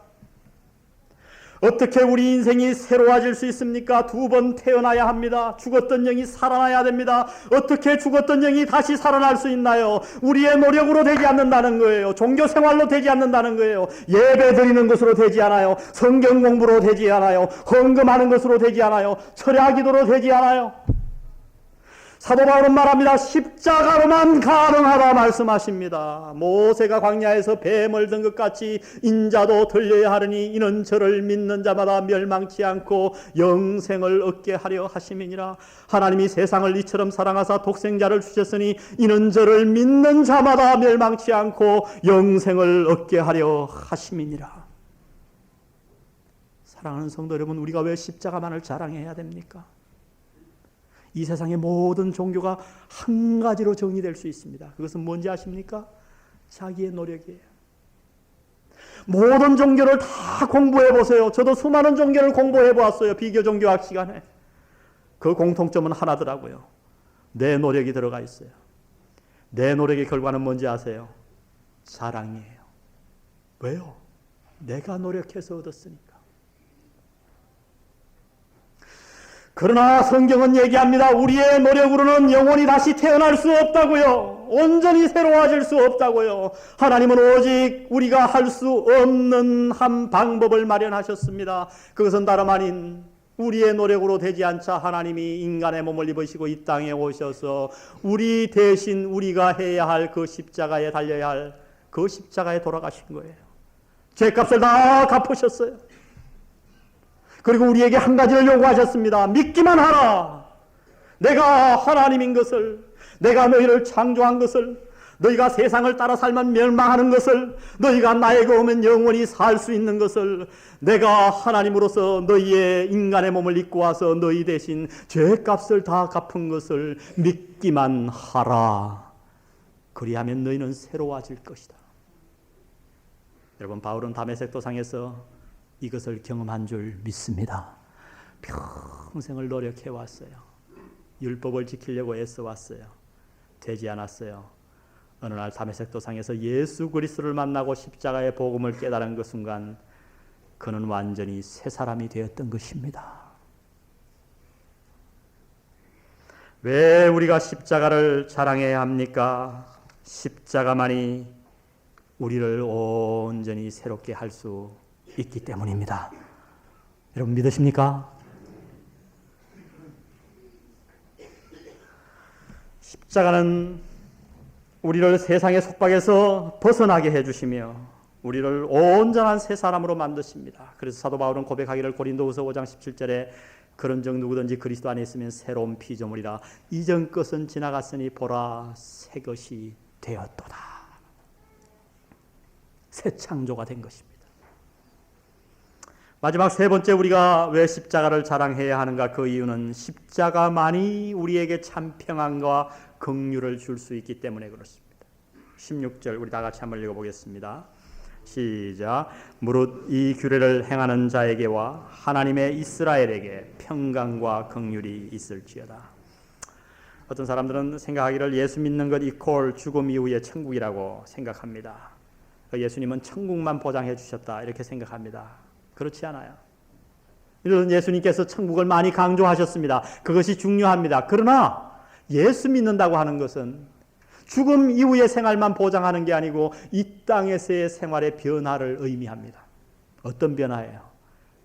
[SPEAKER 1] 어떻게 우리 인생이 새로워질 수 있습니까? 2번 태어나야 합니다. 죽었던 영이 살아나야 됩니다. 어떻게 죽었던 영이 다시 살아날 수 있나요? 우리의 노력으로 되지 않는다는 거예요. 종교 생활로 되지 않는다는 거예요. 예배 드리는 것으로 되지 않아요. 성경 공부로 되지 않아요. 헌금하는 것으로 되지 않아요. 철야 기도로 되지 않아요. 사도 바울은 말합니다. 십자가로만 가능하다 말씀하십니다. 모세가 광야에서 뱀을 든 것 같이 인자도 들려야 하리니 이는 저를 믿는 자마다 멸망치 않고 영생을 얻게 하려 하심이니라. 하나님이 세상을 이처럼 사랑하사 독생자를 주셨으니 이는 저를 믿는 자마다 멸망치 않고 영생을 얻게 하려 하심이니라. 사랑하는 성도 여러분, 우리가 왜 십자가만을 자랑해야 됩니까? 이 세상의 모든 종교가 한 가지로 정리될 수 있습니다. 그것은 뭔지 아십니까? 자기의 노력이에요. 모든 종교를 다 공부해 보세요. 저도 수많은 종교를 공부해 보았어요. 비교 종교학 시간에. 그 공통점은 하나더라고요. 내 노력이 들어가 있어요. 내 노력의 결과는 뭔지 아세요? 자랑이에요. 왜요? 내가 노력해서 얻었으니까. 그러나 성경은 얘기합니다. 우리의 노력으로는 영원히 다시 태어날 수 없다고요. 온전히 새로워질 수 없다고요. 하나님은 오직 우리가 할 수 없는 한 방법을 마련하셨습니다. 그것은 다름 아닌 우리의 노력으로 되지 않자 하나님이 인간의 몸을 입으시고 이 땅에 오셔서 우리 대신 우리가 해야 할 그 십자가에 달려야 할 그 십자가에 돌아가신 거예요. 죄값을 다 갚으셨어요. 그리고 우리에게 한 가지를 요구하셨습니다. 믿기만 하라. 내가 하나님인 것을, 내가 너희를 창조한 것을, 너희가 세상을 따라 살면 멸망하는 것을, 너희가 나에게 오면 영원히 살 수 있는 것을, 내가 하나님으로서 너희의 인간의 몸을 입고 와서 너희 대신 죄값을 다 갚은 것을 믿기만 하라. 그리하면 너희는 새로워질 것이다. 여러분, 바울은 다메섹 도상에서 이것을 경험한 줄 믿습니다. 평생을 노력해 왔어요. 율법을 지키려고 애써 왔어요. 되지 않았어요. 어느 날 다메섹 도상에서 예수 그리스도를 만나고 십자가의 복음을 깨달은 그 순간 그는 완전히 새 사람이 되었던 것입니다. 왜 우리가 십자가를 자랑해야 합니까? 십자가만이 우리를 온전히 새롭게 할 수 있기 때문입니다. 여러분 믿으십니까? 십자가는 우리를 세상의 속박에서 벗어나게 해주시며 우리를 온전한 새 사람으로 만드십니다. 그래서 사도 바울은 고백하기를 고린도후서 5장 17절에 그런즉 누구든지 그리스도 안에 있으면 새로운 피조물이라 이전 것은 지나갔으니 보라 새 것이 되었도다. 새 창조가 된 것입니다. 마지막 세 번째, 우리가 왜 십자가를 자랑해야 하는가? 그 이유는 십자가만이 우리에게 참 평안과 긍휼을 줄 수 있기 때문에 그렇습니다. 16절 우리 다 같이 한번 읽어보겠습니다. 시작. 무릇 이 규례를 행하는 자에게와 하나님의 이스라엘에게 평강과 긍휼이 있을지어다. 어떤 사람들은 생각하기를 예수 믿는 것 이퀄 죽음 이후의 천국이라고 생각합니다. 예수님은 천국만 보장해 주셨다 이렇게 생각합니다. 그렇지 않아요. 이런 예수님께서 천국을 많이 강조하셨습니다. 그것이 중요합니다. 그러나 예수 믿는다고 하는 것은 죽음 이후의 생활만 보장하는 게 아니고 이 땅에서의 생활의 변화를 의미합니다. 어떤 변화예요?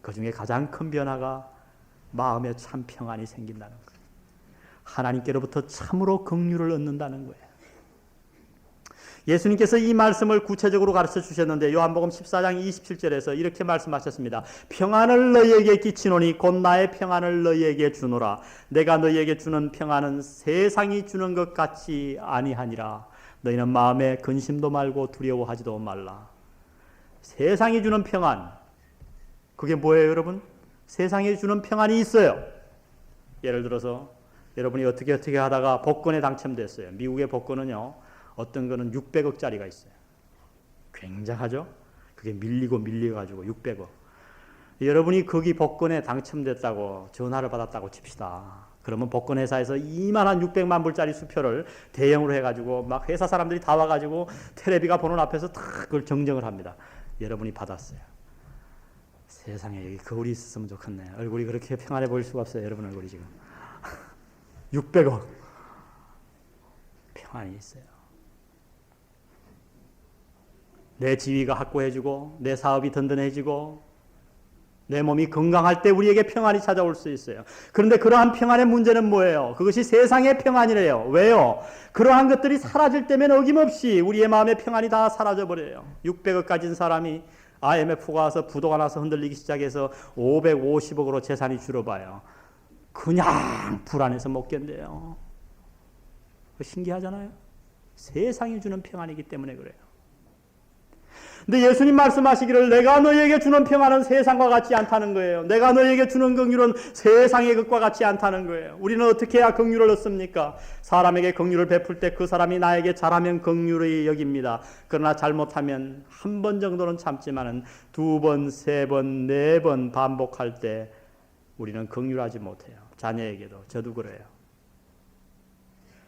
[SPEAKER 1] 그 중에 가장 큰 변화가 마음에 참 평안이 생긴다는 거예요. 하나님께로부터 참으로 긍휼을 얻는다는 거예요. 예수님께서 이 말씀을 구체적으로 가르쳐 주셨는데 요한복음 14장 27절에서 이렇게 말씀하셨습니다. 평안을 너희에게 끼치노니 곧 나의 평안을 너희에게 주노라. 내가 너희에게 주는 평안은 세상이 주는 것 같이 아니하니라. 너희는 마음에 근심도 말고 두려워하지도 말라. 세상이 주는 평안, 그게 뭐예요 여러분? 세상이 주는 평안이 있어요. 예를 들어서 여러분이 어떻게 하다가 복권에 당첨됐어요. 미국의 복권은요, 어떤 거는 600억짜리가 있어요. 굉장하죠? 그게 밀려가지고 600억. 여러분이 거기 복권에 당첨됐다고 전화를 받았다고 칩시다. 그러면 복권회사에서 이만한 600만 불짜리 수표를 대형으로 해가지고 막 회사 사람들이 다 와가지고 텔레비가 보는 앞에서 다 그걸 정정을 합니다. 여러분이 받았어요. 세상에 여기 거울이 있었으면 좋겠네. 얼굴이 그렇게 평안해 보일 수가 없어요. 여러분 얼굴이 지금. 600억. 평안이 있어요. 내 지위가 확고해지고 내 사업이 든든해지고 내 몸이 건강할 때 우리에게 평안이 찾아올 수 있어요. 그런데 그러한 평안의 문제는 뭐예요? 그것이 세상의 평안이래요. 왜요? 그러한 것들이 사라질 때면 어김없이 우리의 마음의 평안이 다 사라져버려요. 600억 가진 사람이 IMF가 와서 부도가 나서 흔들리기 시작해서 550억으로 재산이 줄어봐요. 그냥 불안해서 못 견뎌요. 신기하잖아요. 세상이 주는 평안이기 때문에 그래요. 근데 예수님 말씀하시기를 내가 너희에게 주는 평안은 세상과 같지 않다는 거예요. 내가 너희에게 주는 긍휼은 세상의 것과 같지 않다는 거예요. 우리는 어떻게 해야 긍휼을 얻습니까? 사람에게 긍휼을 베풀 때 그 사람이 나에게 잘하면 긍휼히 여깁니다. 그러나 잘못하면 한 번 정도는 참지만은 2번, 3번, 4번 반복할 때 우리는 긍휼하지 못해요. 자녀에게도. 저도 그래요.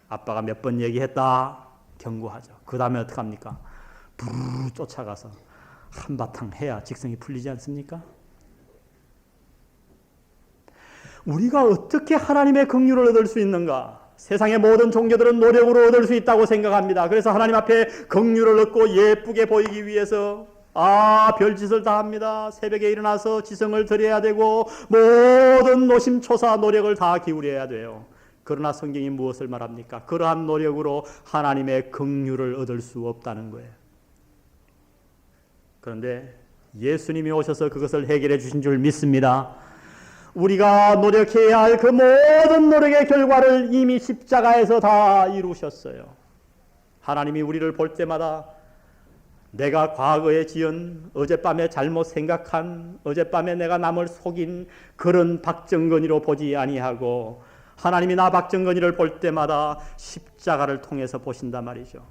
[SPEAKER 1] 아빠가 몇 번 얘기했다 경고하죠. 그 다음에 어떡합니까? 부르르 쫓아가서 한바탕 해야 직성이 풀리지 않습니까? 우리가 어떻게 하나님의 긍휼을 얻을 수 있는가? 세상의 모든 종교들은 노력으로 얻을 수 있다고 생각합니다. 그래서 하나님 앞에 긍휼을 얻고 예쁘게 보이기 위해서 별짓을 다 합니다. 새벽에 일어나서 지성을 드려야 되고 모든 노심초사 노력을 다 기울여야 돼요. 그러나 성경이 무엇을 말합니까? 그러한 노력으로 하나님의 긍휼을 얻을 수 없다는 거예요. 그런데 예수님이 오셔서 그것을 해결해 주신 줄 믿습니다. 우리가 노력해야 할 그 모든 노력의 결과를 이미 십자가에서 다 이루셨어요. 하나님이 우리를 볼 때마다 내가 과거에 지은 어젯밤에 잘못 생각한 어젯밤에 내가 남을 속인 그런 박정건이로 보지 아니하고 하나님이 나 박정건이를 볼 때마다 십자가를 통해서 보신단 말이죠.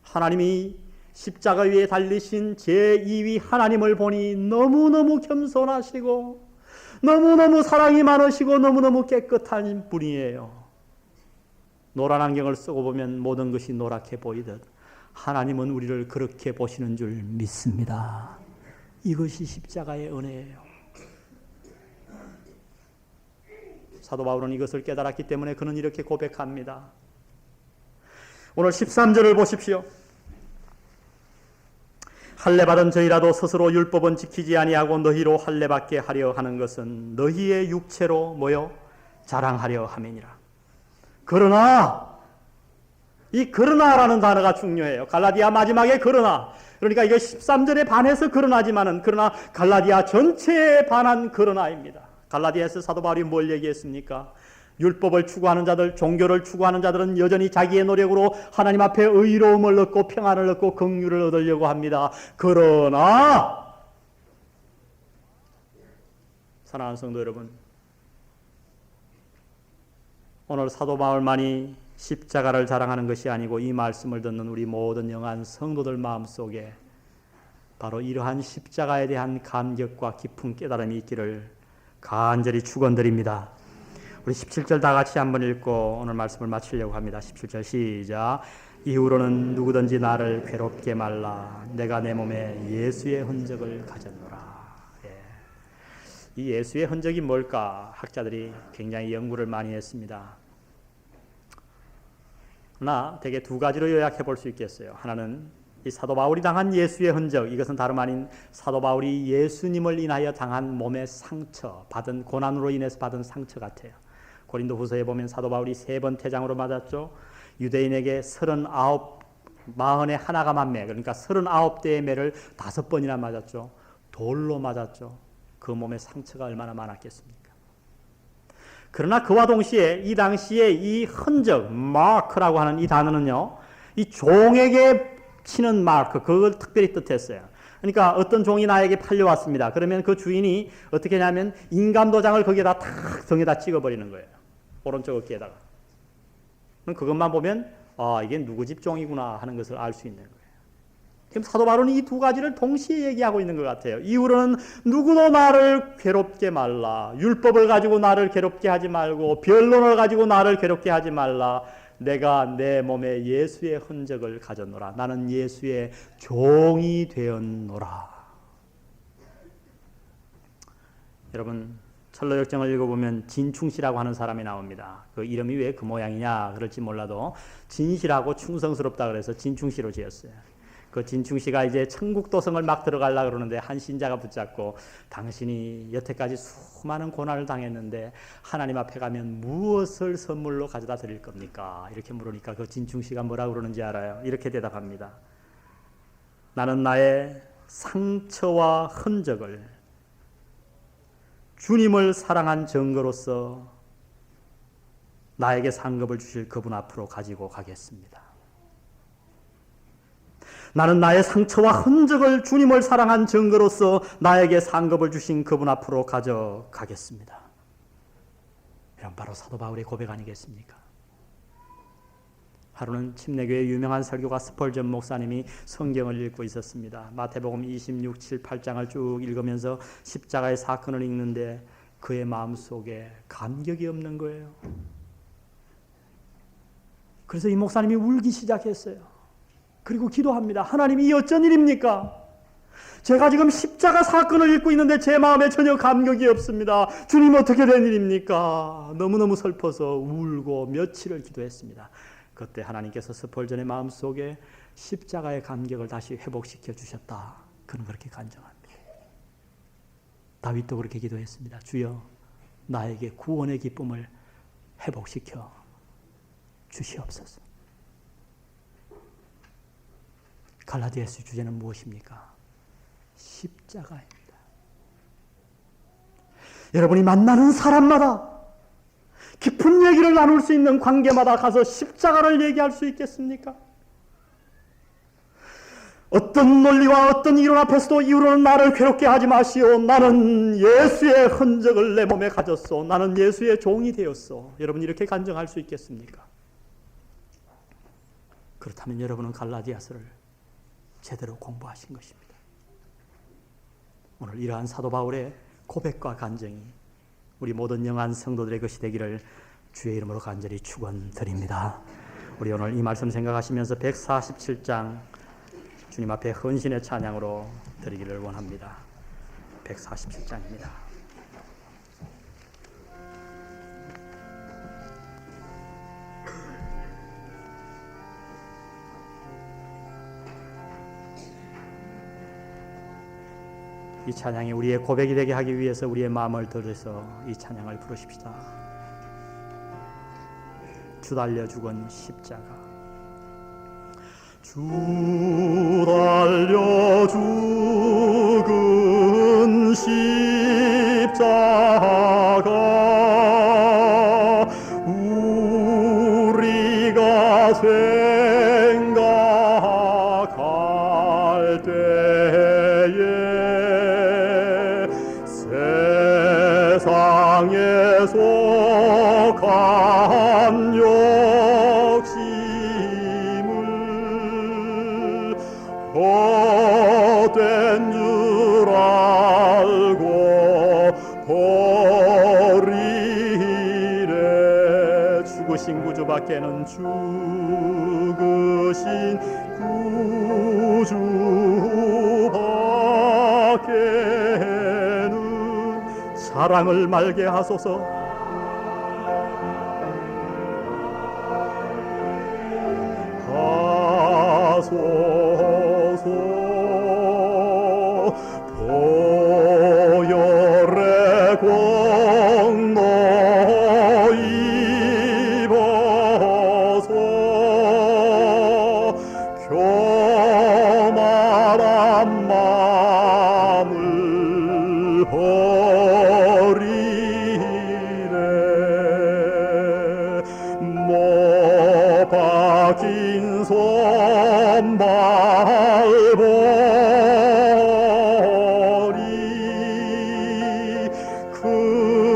[SPEAKER 1] 하나님이 십자가 위에 달리신 제2위 하나님을 보니 너무너무 겸손하시고 너무너무 사랑이 많으시고 너무너무 깨끗한 분이에요. 노란 안경을 쓰고 보면 모든 것이 노랗게 보이듯 하나님은 우리를 그렇게 보시는 줄 믿습니다. 이것이 십자가의 은혜예요. 사도 바울은 이것을 깨달았기 때문에 그는 이렇게 고백합니다. 오늘 13절을 보십시오. 할례받은 저희라도 스스로 율법은 지키지 아니하고 너희로 할례받게 하려 하는 것은 너희의 육체로 자랑하려 함이니라. 그러나 이 그러나라는 단어가 중요해요. 갈라디아 마지막에 그러나. 그러니까 이거 13절에 반해서 그러나지만은 그러나 갈라디아 전체에 반한 그러나입니다. 갈라디아에서 사도 바울이 뭘 얘기했습니까? 율법을 추구하는 자들, 종교를 추구하는 자들은 여전히 자기의 노력으로 하나님 앞에 의로움을 얻고 평안을 얻고 긍휼을 얻으려고 합니다. 그러나 사랑하는 성도 여러분, 오늘 사도 바울만이 십자가를 자랑하는 것이 아니고 이 말씀을 듣는 우리 모든 영한 성도들 마음속에 바로 이러한 십자가에 대한 감격과 깊은 깨달음이 있기를 간절히 축원드립니다. 우리 17절 다 같이 한번 읽고 오늘 말씀을 마치려고 합니다. 17절 시작. 이후로는 누구든지 나를 괴롭게 말라. 내가 내 몸에 예수의 흔적을 가졌노라. 이 예수의 흔적이 뭘까? 학자들이 굉장히 연구를 많이 했습니다. 그러나 대개 두 가지로 요약해 볼 수 있겠어요. 하나는 이 사도 바울이 당한 예수의 흔적, 이것은 다름 아닌 사도 바울이 예수님을 인하여 당한 몸의 상처, 받은 고난으로 인해서 받은 상처 같아요. 고린도후서에 보면 사도 바울이 3번 태장으로 맞았죠. 유대인에게 41가 만매, 그러니까 39대의 매를 5번이나 맞았죠. 돌로 맞았죠. 그 몸의 상처가 얼마나 많았겠습니까? 그러나 그와 동시에 이 당시에 이 흔적, 마크라고 하는 이 단어는요, 이 종에게 치는 마크, 그걸 특별히 뜻했어요. 그러니까 어떤 종이 나에게 팔려왔습니다. 그러면 그 주인이 어떻게 하냐면 인감 도장을 거기에다 탁 등에다 찍어버리는 거예요. 오른쪽 어깨에다가. 그럼 그것만 보면 이게 누구 집 종이구나 하는 것을 알 수 있는 거예요. 지금 사도 바울은 이 두 가지를 동시에 얘기하고 있는 것 같아요. 이후로는 누구도 나를 괴롭게 말라. 율법을 가지고 나를 괴롭게 하지 말고 변론을 가지고 나를 괴롭게 하지 말라. 내가 내 몸에 예수의 흔적을 가졌노라. 나는 예수의 종이 되었노라. 여러분, 철로역정을 읽어보면 진충씨라고 하는 사람이 나옵니다. 그 이름이 왜 그 모양이냐 그럴지 몰라도 진실하고 충성스럽다 그래서 진충씨로 지었어요. 그 진충씨가 이제 천국도성을 막 들어가려고 그러는데 한 신자가 붙잡고 당신이 여태까지 수많은 고난을 당했는데 하나님 앞에 가면 무엇을 선물로 가져다 드릴 겁니까? 이렇게 물으니까 그 진충씨가 뭐라고 그러는지 알아요? 이렇게 대답합니다. 나는 나의 상처와 흔적을 주님을 사랑한 증거로서 나에게 상급을 주실 그분 앞으로 가지고 가겠습니다. 나는 나의 상처와 흔적을 주님을 사랑한 증거로서 나에게 상급을 주신 그분 앞으로 가져가겠습니다. 이런 바로 사도 바울의 고백 아니겠습니까? 하루는 침례교회 유명한 설교가 스펄전 목사님이 성경을 읽고 있었습니다. 마태복음 26, 7, 8장을 쭉 읽으면서 십자가의 사건을 읽는데 그의 마음속에 감격이 없는 거예요. 그래서 이 목사님이 울기 시작했어요. 그리고 기도합니다. 하나님, 이 어쩐 일입니까? 제가 지금 십자가 사건을 읽고 있는데 제 마음에 전혀 감격이 없습니다. 주님 어떻게 된 일입니까? 너무너무 슬퍼서 울고 며칠을 기도했습니다. 그때 하나님께서 스펄전의 마음속에 십자가의 감격을 다시 회복시켜 주셨다. 그는 그렇게 간증합니다. 다윗도 그렇게 기도했습니다. 주여 나에게 구원의 기쁨을 회복시켜 주시옵소서. 갈라디아서 주제는 무엇입니까? 십자가입니다. 여러분이 만나는 사람마다 깊은 얘기를 나눌 수 있는 관계마다 가서 십자가를 얘기할 수 있겠습니까? 어떤 논리와 어떤 이론 앞에서도 이유로는 나를 괴롭게 하지 마시오. 나는 예수의 흔적을 내 몸에 가졌소. 나는 예수의 종이 되었소. 여러분 이렇게 간증할 수 있겠습니까? 그렇다면 여러분은 갈라디아서를 제대로 공부하신 것입니다. 오늘 이러한 사도 바울의 고백과 간증이 우리 모든 영한 성도들의 것이 되기를 주의 이름으로 간절히 축원드립니다. 우리 오늘 이 말씀 생각하시면서 147장 주님 앞에 헌신의 찬양으로 드리기를 원합니다. 147장입니다. 이 찬양이 우리의 고백이 되게 하기 위해서 우리의 마음을 들여서 이 찬양을 부르십시다. 주 달려 죽은 십자가, 주 달려 죽은 십자가 우리가 생각할 때에 세상에 속한 욕심을 헛된 줄 알고 버리래. 죽으신 구주밖에는 죽으신 구주밖에는 사랑을 말게 하소서. 하소서. 보혈의 공로 입어서 교만한 마음을 버리네. 못 박힌 손발보리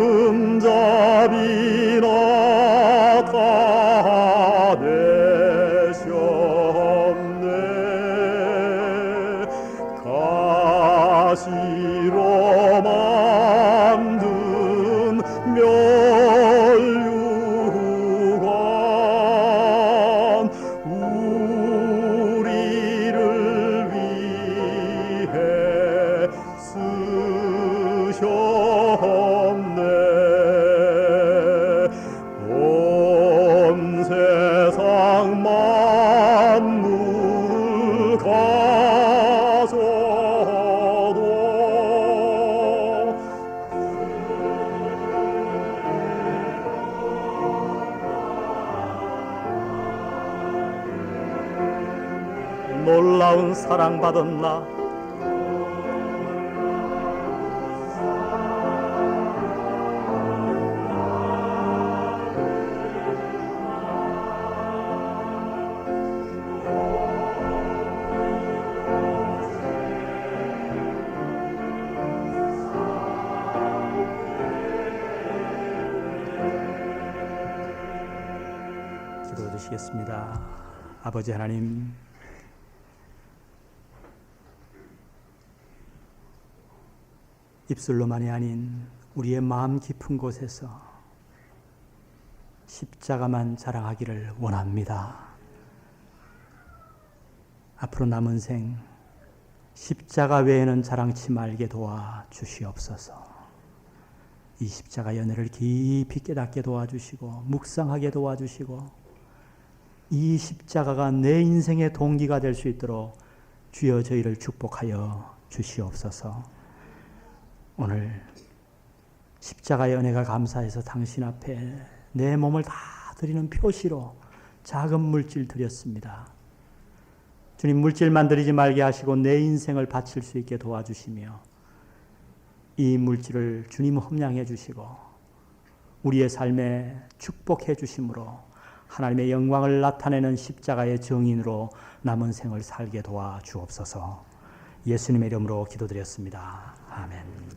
[SPEAKER 1] 금잡이 나타내셨네. 가시로 만든 멸류관 우리를 위해 쓰셨네. 온 세상 만물 가서도 놀라운 사랑받은 나, 기도드리겠습니다. 아버지 하나님, 입술로만이 아닌 우리의 마음 깊은 곳에서 십자가만 자랑하기를 원합니다. 앞으로 남은 생 십자가 외에는 자랑치 말게 도와 주시옵소서. 이 십자가 연애를 깊이 깨닫게 도와주시고 묵상하게 도와주시고 이 십자가가 내 인생의 동기가 될 수 있도록 주여 저희를 축복하여 주시옵소서. 오늘 십자가 연애가 감사해서 당신 앞에 내 몸을 다 드리는 표시로 작은 물질 드렸습니다. 주님, 물질만 드리지 말게 하시고 내 인생을 바칠 수 있게 도와주시며 이 물질을 주님 험량해 주시고 우리의 삶에 축복해 주심으로 하나님의 영광을 나타내는 십자가의 증인으로 남은 생을 살게 도와주옵소서. 예수님의 이름으로 기도드렸습니다. 아멘.